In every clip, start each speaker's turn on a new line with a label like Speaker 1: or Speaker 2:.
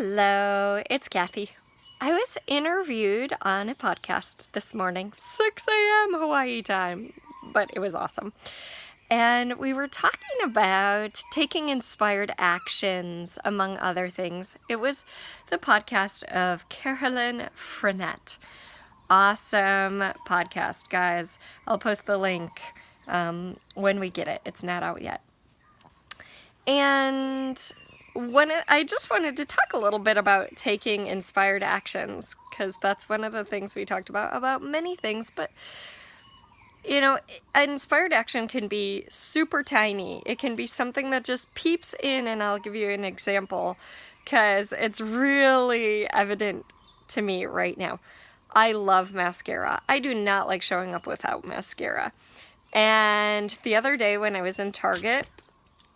Speaker 1: Hello, it's Kathy. I was interviewed on a podcast this morning, 6 a.m. Hawaii time, but it was awesome. And we were talking about taking inspired actions, among other things. It was the podcast of Carolyn Frenette. Awesome podcast, guys. I'll post the link when we get it. It's not out yet. And I just wanted to talk a little bit about taking inspired actions, because that's one of the things we talked about many things, but you know, an inspired action can be super tiny. It can be something that just peeps in, and I'll give you an example because it's really evident to me right now. I love mascara. I do not like showing up without mascara. And the other day when I was in Target,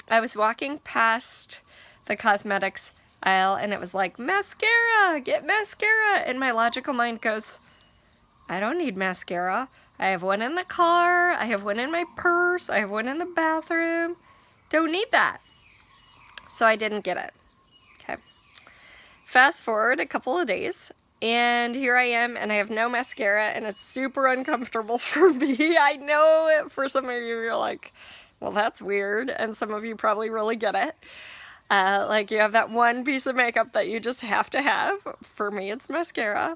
Speaker 1: I was walking past the cosmetics aisle and it was like, mascara, get mascara. And my logical mind goes, I don't need mascara. I have one in the car, I have one in my purse, I have one in the bathroom. Don't need that. So I didn't get it. Okay. Fast forward a couple of days, and here I am, and I have no mascara, and it's super uncomfortable for me. I know for some of you, you're like, well, that's weird, and some of you probably really get it. Like you have that one piece of makeup that you just have to have. For me, it's mascara.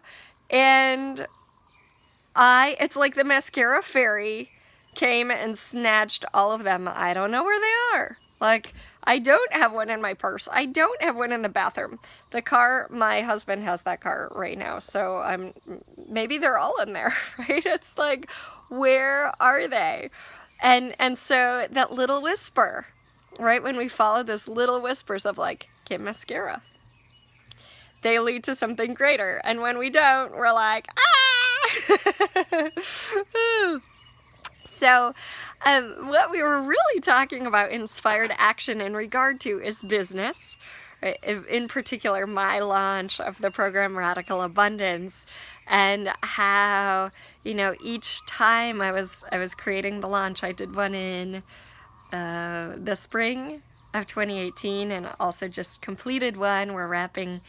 Speaker 1: And it's like the mascara fairy came and snatched all of them. I don't know where they are. Like, I don't have one in my purse. I don't have one in the bathroom. The car, my husband has that car right now, so maybe they're all in there, right? It's like, where are they? And so that little whisper, right? When we follow those little whispers of like, get mascara, they lead to something greater. And when we don't, we're like, ah! So what we were really talking about inspired action in regard to is business. Right? In particular, my launch of the program Radical Abundance, and how, you know, each time I was creating the launch, I did one in the spring of 2018, and also just completed one. We're wrapping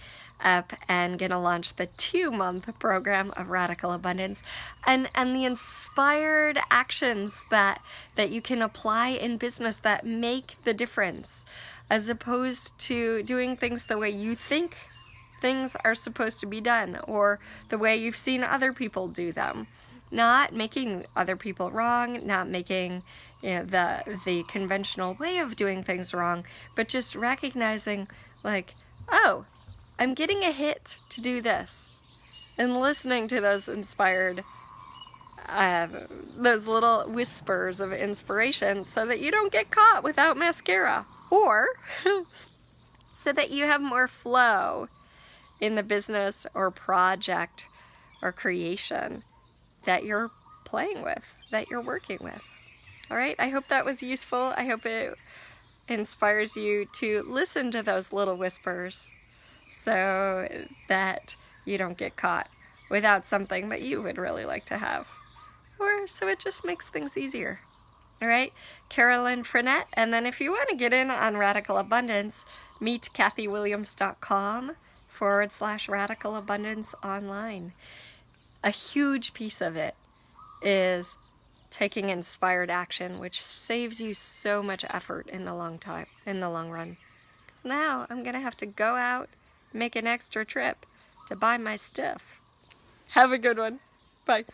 Speaker 1: up and gonna launch the 2-month program of Radical Abundance, and the inspired actions that you can apply in business that make the difference, as opposed to doing things the way you think things are supposed to be done, or the way you've seen other people do them. Not making other people wrong, not making, you know, the conventional way of doing things wrong, but just recognizing, like, oh, I'm getting a hit to do this, and listening to those inspired, those little whispers of inspiration, so that you don't get caught without mascara, or so that you have more flow in the business or project or creation that you're playing with, that you're working with. All right, I hope that was useful. I hope it inspires you to listen to those little whispers so that you don't get caught without something that you would really like to have, or so it just makes things easier. All right, Carolyn Frenette. And then if you want to get in on Radical Abundance, meet kathywilliams.com/Radical Abundance online. A huge piece of it is taking inspired action, which saves you so much effort in the long run. Because now I'm gonna have to go out, make an extra trip to buy my stuff. Have a good one. Bye.